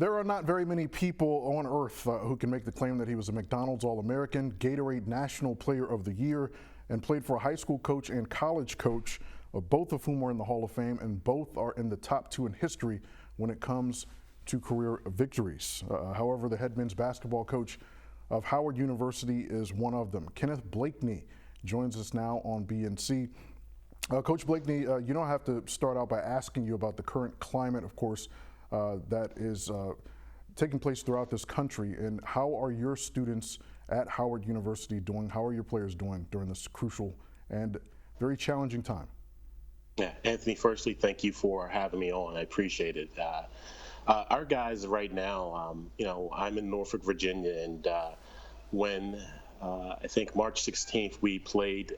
There are not very many people on earth who can make the claim that he was a McDonald's All-American, Gatorade National Player of the Year, and played for a high school coach and college coach, both of whom are in the Hall of Fame, and both are in the top two in history when it comes to career victories. However, the head men's basketball coach of Howard University is one of them. Kenneth Blakeney joins us now on BNC. Coach Blakeney, you don't have to start out by asking you about the current climate, of course, that is taking place throughout this country. And how are your students at Howard University doing? How are your players doing during this crucial and very challenging time? Yeah, Anthony, firstly, thank you for having me on. I appreciate it. Our guys right now, I'm in Norfolk, Virginia, and when I think March 16th, we played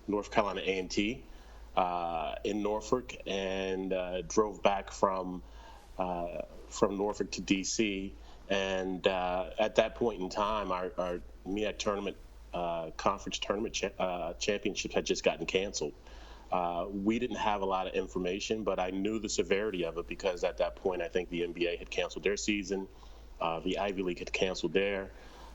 North Carolina A&T in Norfolk, and drove back from Norfolk to DC. And at that point in time, our MEAC tournament, conference tournament championship had just gotten canceled. We didn't have a lot of information, but I knew the severity of it because at that point, I think the NBA had canceled their season. The Ivy League had canceled their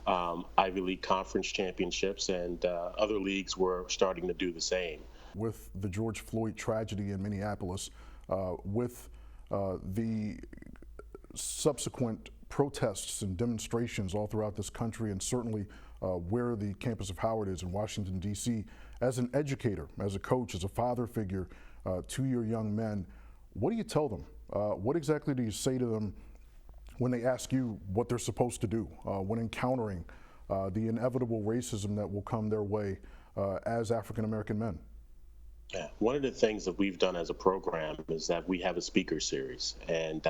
Ivy League conference championships, and other leagues were starting to do the same. With the George Floyd tragedy in Minneapolis, with the subsequent protests and demonstrations all throughout this country, and certainly where the campus of Howard is in Washington, D.C., as an educator, as a coach, as a father figure to your young men, what do you tell them? What exactly do you say to them when they ask you what they're supposed to do when encountering the inevitable racism that will come their way as African American men? Yeah, one of the things that we've done as a program is that we have a speaker series, and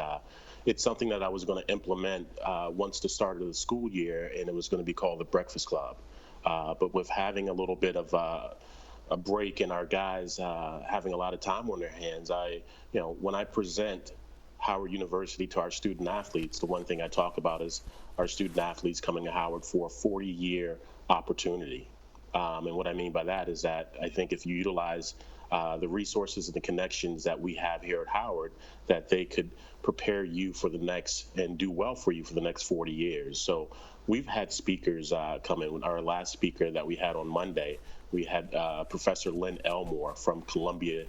it's something that I was going to implement once the start of the school year, and it was going to be called the Breakfast Club. But with having a little bit of a break and our guys having a lot of time on their hands, when I present Howard University to our student athletes, the one thing I talk about is our student athletes coming to Howard for a 40-year opportunity. And what I mean by that is that I think if you utilize the resources and the connections that we have here at Howard, that they could prepare you for the next and do well for you for the next 40 years. So we've had speakers come in. Our last speaker that we had on Monday, we had Professor Lynn Elmore from Columbia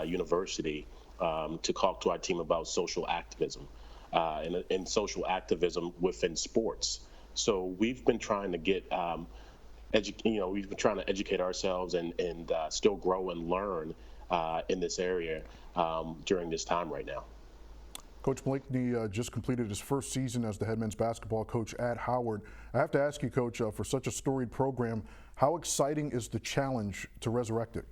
University to talk to our team about social activism and social activism within sports. So we've been trying to get we've been trying to educate ourselves and still grow and learn in this area during this time right now. Coach Blakeney just completed his first season as the head men's basketball coach at Howard. I have to ask you, Coach, for such a storied program, how exciting is the challenge to resurrect it?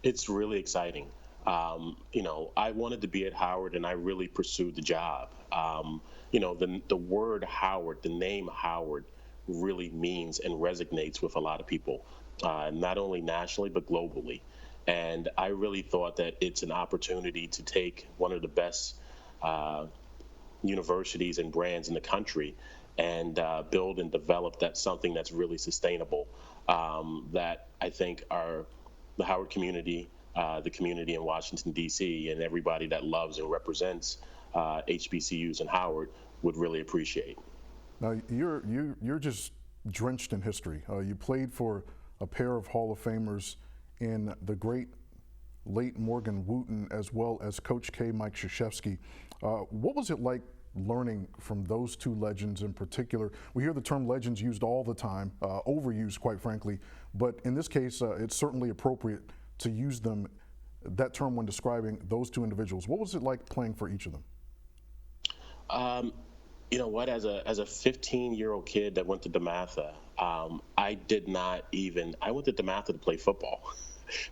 It's really exciting. I wanted to be at Howard, and I really pursued the job. The word Howard, the name Howard, really means and resonates with a lot of people, not only nationally but globally. And I really thought that it's an opportunity to take one of the best universities and brands in the country and build and develop something that's really sustainable, that I think the Howard community, the community in Washington, D.C., and everybody that loves and represents HBCUs and Howard would really appreciate. Now, you're just drenched in history. You played for a pair of Hall of Famers in the great late Morgan Wootten, as well as Coach K, Mike Krzyzewski. What was it like learning from those two legends in particular? We hear the term legends used all the time, overused, quite frankly, but in this case, it's certainly appropriate to use that term when describing those two individuals. What was it like playing for each of them? You know what? As a 15-year-old kid that went to DeMatha, I went to DeMatha to play football,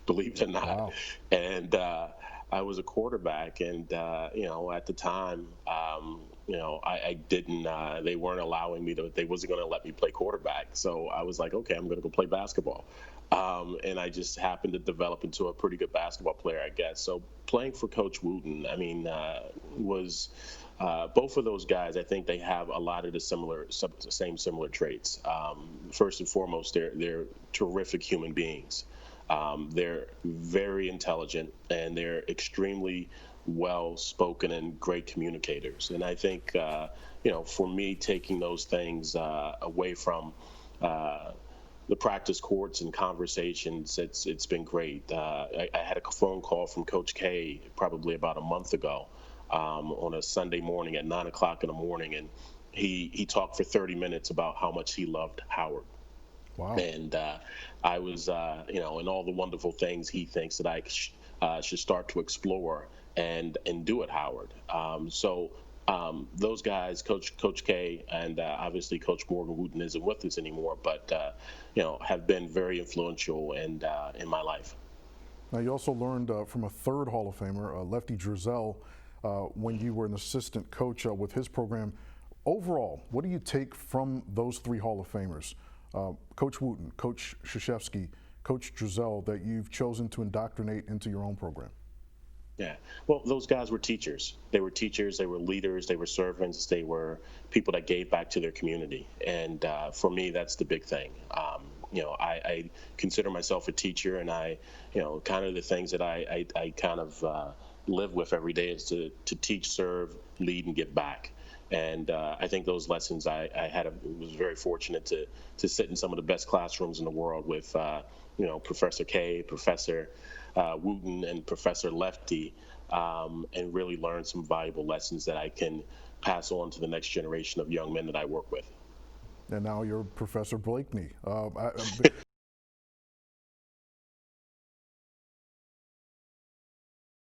believe it or not. Wow. And I was a quarterback, and at the time, I didn't. They weren't allowing me to. They wasn't going to let me play quarterback. So I was like, okay, I'm going to go play basketball. And I just happened to develop into a pretty good basketball player, I guess. So playing for Coach Wootten, was. Both of those guys, I think they have a lot of the similar traits. First and foremost, they're terrific human beings. They're very intelligent, and they're extremely well-spoken and great communicators. And I think, for me, taking those things away from uh, the practice courts and conversations, it's been great. I had a phone call from Coach K probably about a month ago on a Sunday morning at 9 o'clock in the morning, and he talked for 30 minutes about how much he loved Howard. Wow. And I was, and all the wonderful things he thinks that I should start to explore and do at Howard. Those guys, Coach K, and obviously Coach Morgan Wootten isn't with us anymore, but have been very influential and in my life. Now, you also learned from a third Hall of Famer, Lefty Driesell, when you were an assistant coach with his program. Overall, what do you take from those three Hall of Famers, Coach Wootten, Coach Krzyzewski, Coach Driesell, that you've chosen to indoctrinate into your own program? Yeah. Well, those guys were teachers. They were teachers, they were leaders, they were servants, they were people that gave back to their community. And for me, that's the big thing. I consider myself a teacher, and kind of the things that I kind of live with every day is to teach, serve, lead, and give back. And I think those lessons was very fortunate to sit in some of the best classrooms in the world with, Professor K, Professor Wootten, and Professor Lefty, and really learn some valuable lessons that I can pass on to the next generation of young men that I work with. And now you're Professor Blakeney.